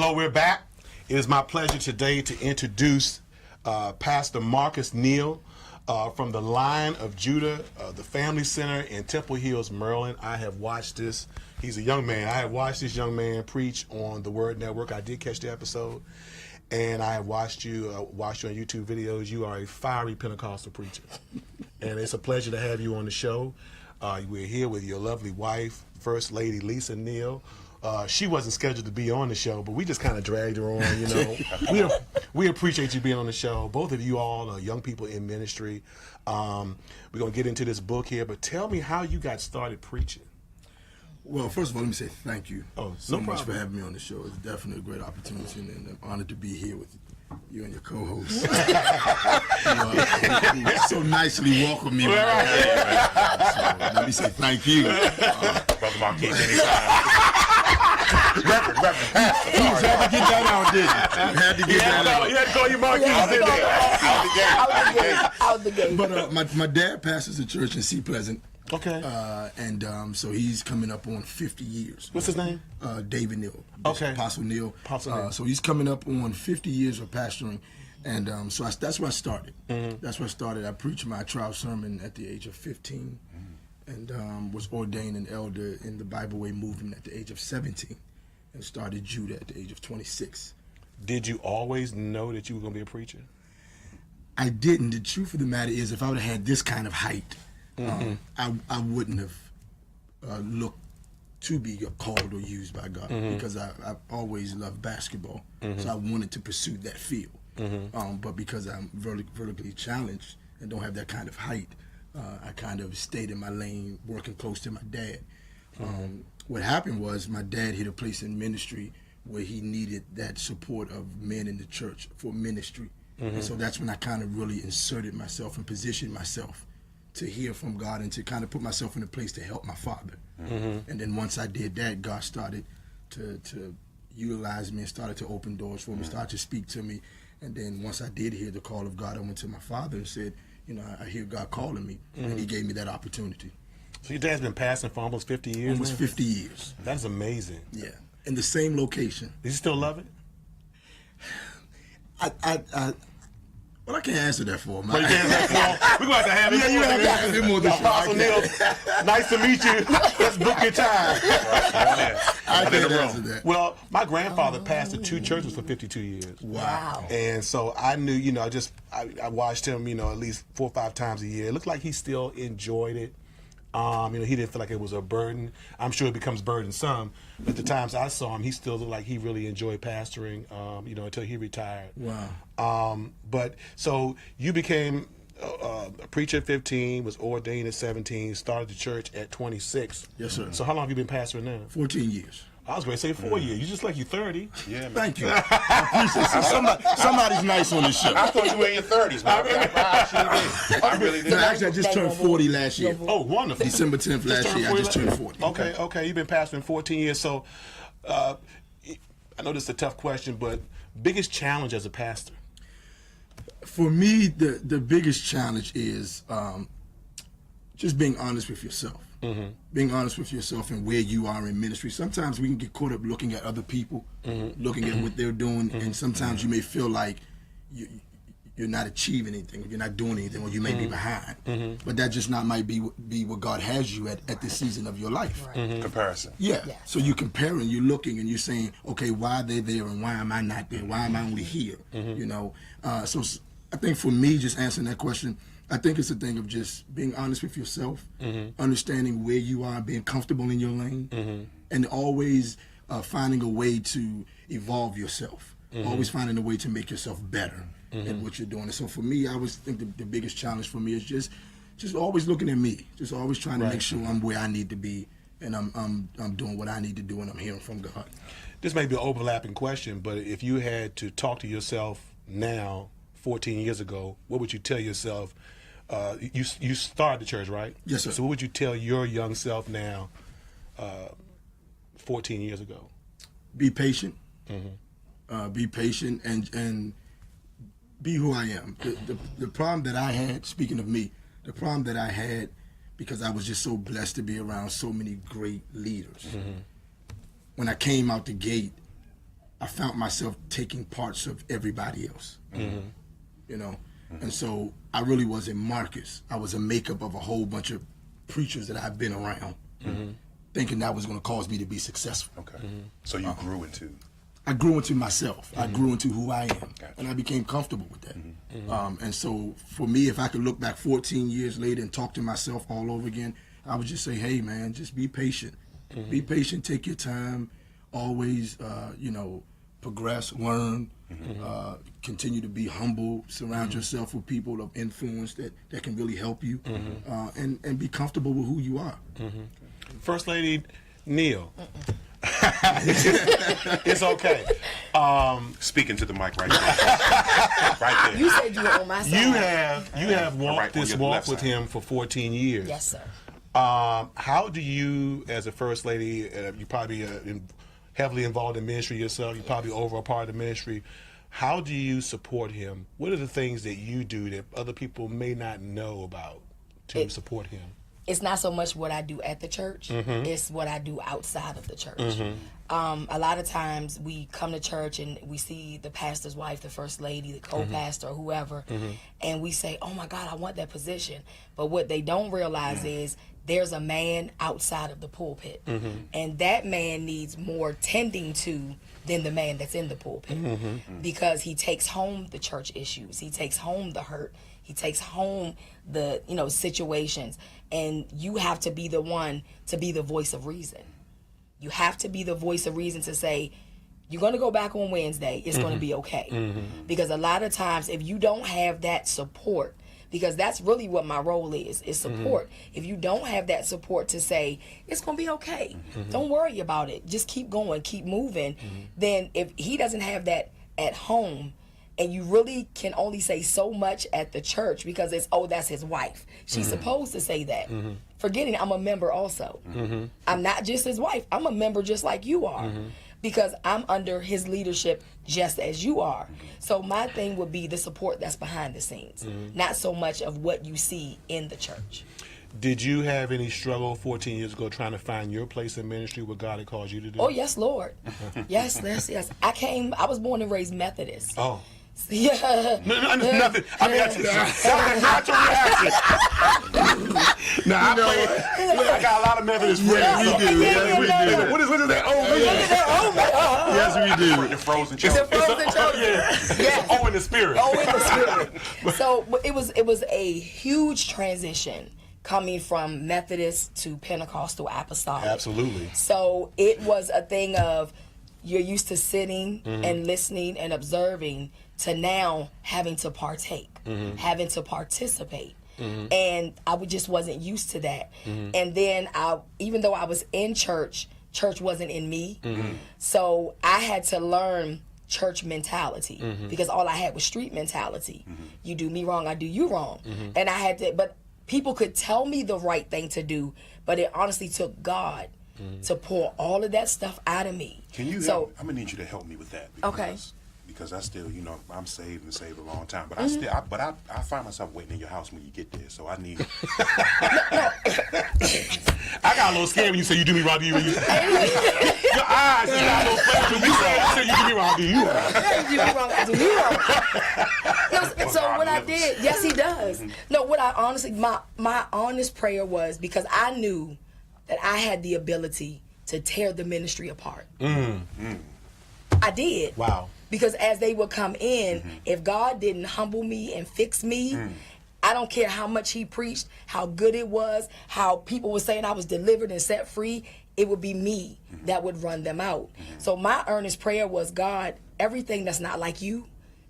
Well, we're back. It is my pleasure today to introduce Pastor Marques Neal from the Lion of Judah, the Family Center in Temple Hills, Maryland. I have watched this. He's a young man. I have watched this young man preach on the Word Network. I did catch the episode, and I have watched you on YouTube videos. You are a fiery Pentecostal preacher, and it's a pleasure to have you on the show. We're here with your lovely wife, First Lady Lisa Neal. She wasn't scheduled to be on the show, but we just kind of dragged her on, you know. we appreciate you being on the show. Both of you all are young people in ministry. We're going to get into this book here, but tell me how you got started preaching. Well, first of all, let me say thank you so much for having me on the show. It's definitely a great opportunity, and I'm honored to be here with you and your co-host. You so nicely welcomed me. So let me say thank you. Brother Marques, anytime. Reverend. You had to get that out, didn't you? You had to get that out. You had to call you Marques, Out the gate. But my dad pastors a church in Sea Pleasant. Okay. So he's coming up on 50 years. What's his name? David Neal. Okay. Apostle Neal. Neal. So he's coming up on 50 years of pastoring. And that's where I started. Mm-hmm. That's where I started. I preached my trial sermon at the age of 15 and was ordained an elder in the Bible Way movement at the age of 17 and started Judah at the age of 26. Did you always know that you were going to be a preacher? I didn't. The truth of the matter is, if I would have had this kind of height, I wouldn't have looked to be called or used by God because I've always loved basketball. So I wanted to pursue that field. But because I'm vertically challenged and don't have that kind of height, I kind of stayed in my lane, working close to my dad. What happened was my dad hit a place in ministry where he needed that support of men in the church for ministry. And so that's when I kind of really inserted myself and positioned myself to hear from God and to kind of put myself in a place to help my father. And then once I did that, God started to utilize me and started to open doors for me, started to speak to me. And then once I did hear the call of God, I went to my father and said, you know, I hear God calling me. And he gave me that opportunity. So your dad's been pastoring for almost 50 years? Almost 50 years. That's amazing. Yeah. In the same location. Does he still love it? Well, I can't answer that for him. Well, you can't answer that for him. We're going to have to have him. Yeah, you have to have him more than Apostle Neal, nice to meet you. Let's book your time. I can't answer that. Well, my grandfather pastored 2 churches for 52 years. Wow. And so I knew, you know, I watched him, you know, at least 4 or 5 times a year. It looked like he still enjoyed it. You know, he didn't feel like it was a burden. I'm sure it becomes burdensome, but the times I saw him, he still looked like he really enjoyed pastoring, you know, until he retired. Wow. But so you became a preacher at 15, was ordained at 17, started the church at 26. Yes, sir. So how long have you been pastoring now? 14 years. I was going to say 4 years. You just like you're 30. Yeah, man. Thank you. I appreciate it. Somebody's nice on this show. I thought you were in your 30s, man. I really did. No, actually, I just turned 40 last year. Oh, wonderful. December 10th last year, I just turned 40. Okay. You've been pastoring 14 years. So I know this is a tough question, but biggest challenge as a pastor? For me, the biggest challenge is just being honest with yourself. Being honest with yourself and where you are in ministry. Sometimes we can get caught up looking at other people, looking at what they're doing, and sometimes you may feel like you're not achieving anything, or you're not doing anything, or you may be behind. But that just might be what God has you at this season of your life. Comparison. Yeah. So you're comparing, you're looking, and you're saying, okay, why are they there and why am I not there? Why am I only here? You know. So I think for me, just answering that question, I think it's a thing of just being honest with yourself, understanding where you are, being comfortable in your lane, and always finding a way to evolve yourself, always finding a way to make yourself better at what you're doing. And so for me, I always think the biggest challenge for me is just always looking at me, just always trying to make sure I'm where I need to be, and I'm doing what I need to do, and I'm hearing from God. This may be an overlapping question, but if you had to talk to yourself now, 14 years ago, what would you tell yourself? You started the church, right? Yes, sir. So what would you tell your young self now, 14 years ago? Be patient. Be patient and be who I am. The problem that I had, speaking of me, the problem that I had, because I was just so blessed to be around so many great leaders. When I came out the gate, I found myself taking parts of everybody else. You know, and so I really wasn't Marques. I was a makeup of a whole bunch of preachers that I've been around, thinking that was going to cause me to be successful. Okay. So you grew into. I grew into myself. I grew into who I am, and I became comfortable with that. And so for me, if I could look back 14 years later and talk to myself all over again, I would just say, hey, man, just be patient. Be patient, take your time, always, you know, progress, learn, continue to be humble, surround yourself with people of influence that can really help you, and be comfortable with who you are. First Lady Neal. It's okay. Speaking to the mic right there. Right there. You said you were on my side. You have walked Right on this your walk left with side. him for 14 years. Yes, sir. How do you, as a First Lady, you probably heavily involved in ministry yourself, you're probably over a part of the ministry, how do you support him? What are the things that you do that other people may not know about to support him? It's not so much what I do at the church, it's what I do outside of the church. A lot of times we come to church and we see the pastor's wife, the first lady, the co-pastor, or whoever, and we say, oh my God, I want that position. But what they don't realize is there's a man outside of the pulpit, and that man needs more tending to than the man that's in the pulpit, because he takes home the church issues, he takes home the hurt, he takes home the situations, and you have to be the one to be the voice of reason. You have to be the voice of reason to say, you're going to go back on Wednesday, it's going to be okay. Because a lot of times if you don't have that support, because that's really what my role is support. If you don't have that support to say, it's going to be okay, don't worry about it, just keep going, keep moving, then if he doesn't have that at home, and you really can only say so much at the church because it's, oh, that's his wife, she's supposed to say that, forgetting I'm a member also. I'm not just his wife, I'm a member just like you are, because I'm under his leadership just as you are. So my thing would be the support that's behind the scenes, not so much of what you see in the church. Did you have any struggle 14 years ago trying to find your place in ministry, what God had called you to do? Oh yes, Lord. yes. I was born and raised Methodist. Oh. Yeah. Nothing. I mean, that's your reaction. Now, I got a lot of Methodist friends. Yes, we do. Yes, we do. What is that? Oh, Yes, we do. The frozen The children. frozen children. yes. Oh, in the spirit. Oh, in the spirit. So it was a huge transition coming from Methodist to Pentecostal apostolic. Absolutely. So it was a thing of you're used to sitting and listening and observing to now having to partake, having to participate. And I just wasn't used to that. And then even though I was in church wasn't in me. So I had to learn church mentality because all I had was street mentality. You do me wrong, I do you wrong. And I had to, but people could tell me the right thing to do, but it honestly took God to pour all of that stuff out of me. Can you help? I'm gonna need you to help me with that. Okay. Because I still, I'm saved and saved a long time, but I find myself waiting in your house when you get there. So I need. I got a little scared when you said you do me wrong. Your eyes got a little flash when you said you do me wrong. Do you wrong? Yeah, you do me wrong, I do you wrong. No, so what I did, yes, he does. No, what I honestly, my honest prayer was, because I knew that I had the ability to tear the ministry apart. I did. Wow. Because as they would come in, if God didn't humble me and fix me, I don't care how much he preached, how good it was, how people were saying I was delivered and set free, it would be me that would run them out. So my earnest prayer was, God, everything that's not like you,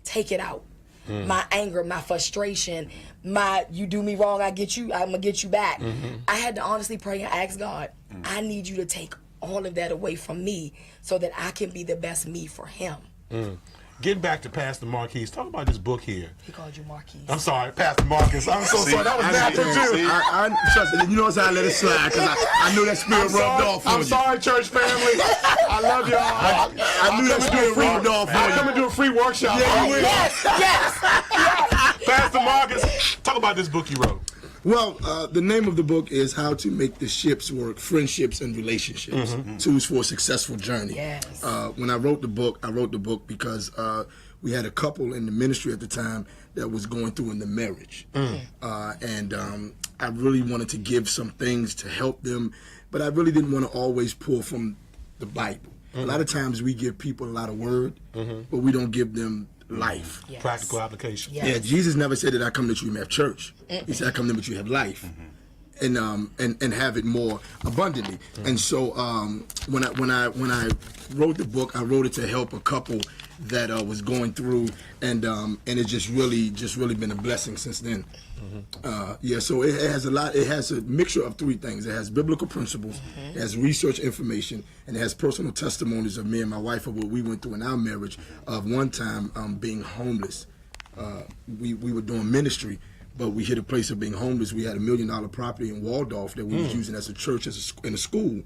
take it out. My anger, my frustration, you do me wrong, I'm gonna get you back. I had to honestly pray and ask God, I need you to take all of that away from me so that I can be the best me for him. Getting back to Pastor Marques, talk about this book here. He called you Marques. I'm sorry, Pastor Marques. I'm so sorry. That was natural too. I trust it. You know how I let it slide because I knew that spirit rubbed off on you. I'm sorry, church family. I love y'all. I knew that spirit rubbed off on I'll you. come and do a free workshop. Yeah, you will. Yes. Pastor Marques, talk about this book you wrote. Well, the name of the book is How to Make the Ships Work, Friendships and Relationships, Tools for a Successful Journey. Yes. When I wrote the book because we had a couple in the ministry at the time that was going through in the marriage. And I really wanted to give some things to help them, but I really didn't want to always pull from the Bible. A lot of times we give people a lot of word, but we don't give them life. Yes. Practical application. Yes. Yeah, Jesus never said that I come that you may have church. He said I come that you have life, and have it more abundantly. And so when I wrote the book, I wrote it to help a couple that was going through, and it's just really been a blessing since then. So it has a lot. It has a mixture of three things. It has biblical principles, it has research information, and it has personal testimonies of me and my wife of what we went through in our marriage. Of one time being homeless, we were doing ministry, but we hit a place of being homeless. We had $1 million property in Waldorf that we was using as a church, in a school,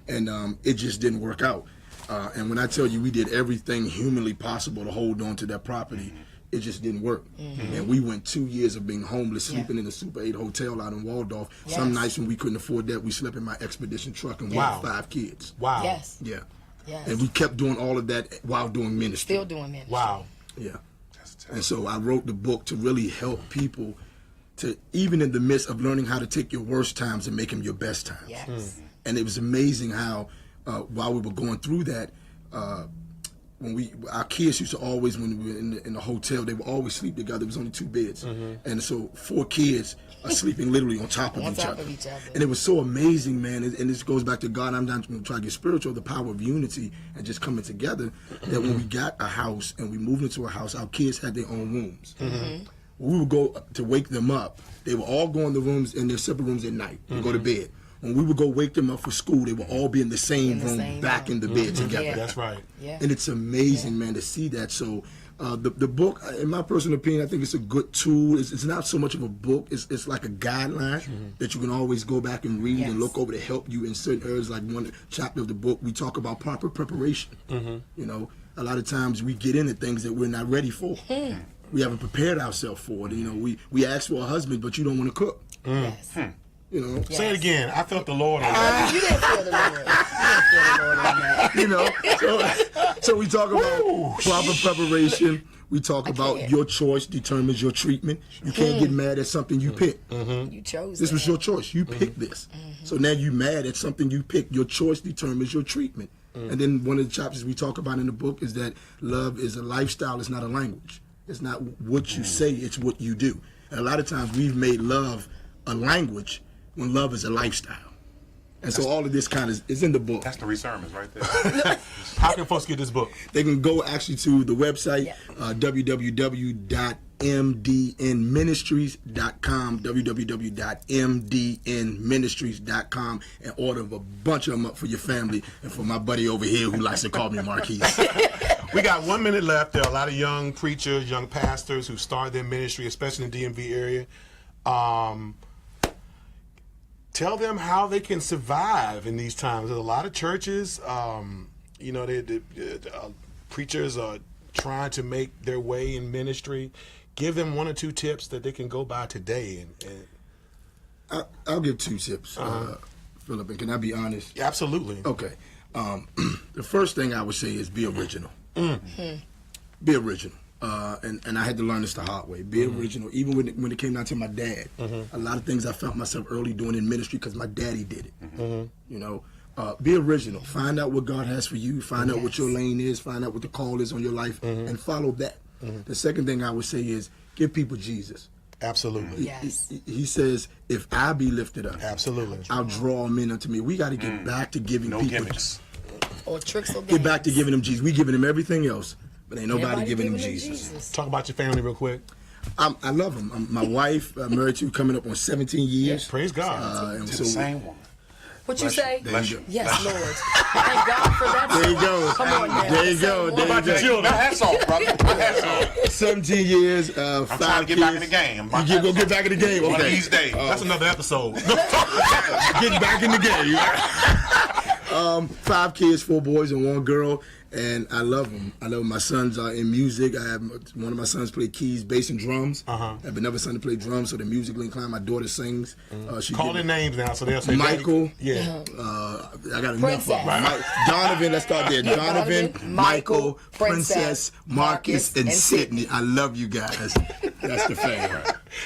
and it just didn't work out. And when I tell you we did everything humanly possible to hold on to that property, it just didn't work. And we went 2 years of being homeless, sleeping in a Super 8 hotel out in Waldorf. Yes. Some nights when we couldn't afford that, we slept in my Expedition truck, and we had 5 kids. Wow. Yes. Yeah. Yes. And we kept doing all of that while doing ministry. Still doing ministry. Wow. Yeah. That's And so I wrote the book to really help people to, even in the midst of learning how to take your worst times and make them your best times. Yes. And it was amazing how while we were going through that, when our kids used to always, when we were in the hotel, they would always sleep together. It was only 2 beds, and so 4 kids are sleeping literally on top of On each top other. of each other. And it was so amazing, man. And this goes back to God. I'm not going to try to get spiritual. The power of unity and just coming together. That when we got a house and we moved into a house, our kids had their own rooms. We would go to wake them up. They would all go in the rooms, in their separate rooms at night, and go to bed. When we would go wake them up for school, they would all be in the same room, back in the bed together. Yeah. That's right. Yeah. And it's amazing, man, to see that. So the book, in my personal opinion, I think it's a good tool. It's not so much of a book. It's like a guideline that you can always go back and read and look over to help you in certain areas. Like one chapter of the book, we talk about proper preparation. You know, a lot of times we get into things that we're not ready for. We haven't prepared ourselves for it. You know, we ask for a husband, but you don't want to cook. Yes. You know, Yes. Say it again. I felt the Lord on that. You didn't feel the Lord. You didn't feel the Lord on that. you know. So we talk about proper preparation. We talk about can't. your choice determines your treatment. You can't get mad at something you pick. You chose This was that. your choice. You picked this. So now you mad at something you picked. Your choice determines your treatment. And then one of the chapters we talk about in the book is that love is a lifestyle. It's not a language. It's not what you say. It's what you do. And a lot of times we've made love a language when love is a lifestyle. And so all of this kind of is in the book. That's the reserves right there. How can folks get this book? They can go actually to the website, www.mdnministries.com, www.mdnministries.com, and order a bunch of them up for your family and for my buddy over here who likes to call me Marques. We got 1 minute left. There are a lot of young preachers, young pastors who start their ministry, especially in the DMV area. Tell them how they can survive in these times. There's a lot of churches, you know, preachers are trying to make their way in ministry. Give them 1 or 2 tips that they can go by today. I'll give 2 tips, Phillip, and can I be honest? Absolutely. Okay. The first thing I would say is be original. Be original. And I had to learn this the hard way. Be original. Even when it came down to my dad, a lot of things I felt myself early doing in ministry because my daddy did it. You know, be original. Find out what God has for you. Find out what your lane is. Find out what the call is on your life, and follow that. The second thing I would say is give people Jesus. Absolutely. Yes. He says, if I be lifted up, Absolutely. I'll draw men unto me. We got to get back to giving No people. gimmicks. Or tricks or games. Get back to giving them Jesus. We giving them everything else, but ain't nobody Everybody giving them them Jesus. Talk about your family real quick. I love them. My wife, I'm married to, coming up on 17 years. Praise God. And To so the same woman. What you say? Bless you. Yes, Lord. Thank God for that. there you go. Come on now. There you go. Say There more. you go. children? My hat's off, brother. My hat's off. 17 years, 5 I'm trying to get back in the game. You gonna get back in the game? One of Okay. these days. That's another episode. Getting back in the game. 5 kids, 4 boys and 1 girl. and I love them. I love 'em. My sons are in music. I have one of my sons play keys, bass, and drums. I have another son to play drums, so they're musically inclined. My daughter sings. Call their names now, so they'll say Michael. Yeah. I got enough Princess. of them. Donovan, let's start there. Donovan, Michael, Princess, Marcus, and Sydney. I love you guys. That's the fam.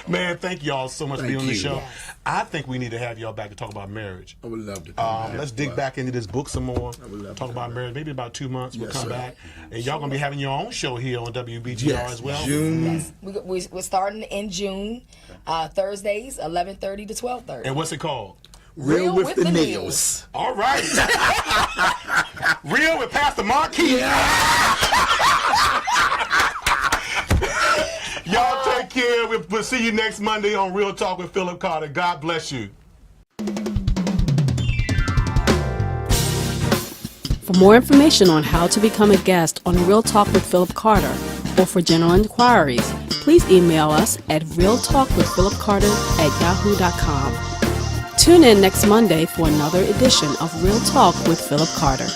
Man, thank y'all so much for being on the you. show. Yes. I think we need to have y'all back to talk about marriage. I would love to. Let's dig back into this book some more. would love to Talk come about back. marriage. Maybe about 2 months we'll Yes, come sir. back, and y'all gonna be having your own show here on WBGR Yes, as well. June. We're starting in June, Thursdays, 11:30 to 12:30. And what's it called? Real with the nails. All right. Real with Pastor Marques. Y'all take care. We'll see you next Monday on Real Talk with Phillip Carter. God bless you. For more information on how to become a guest on Real Talk with Phillip Carter, or for general inquiries, please email us at realtalkwithphillipcarter@yahoo.com. Tune in next Monday for another edition of Real Talk with Phillip Carter.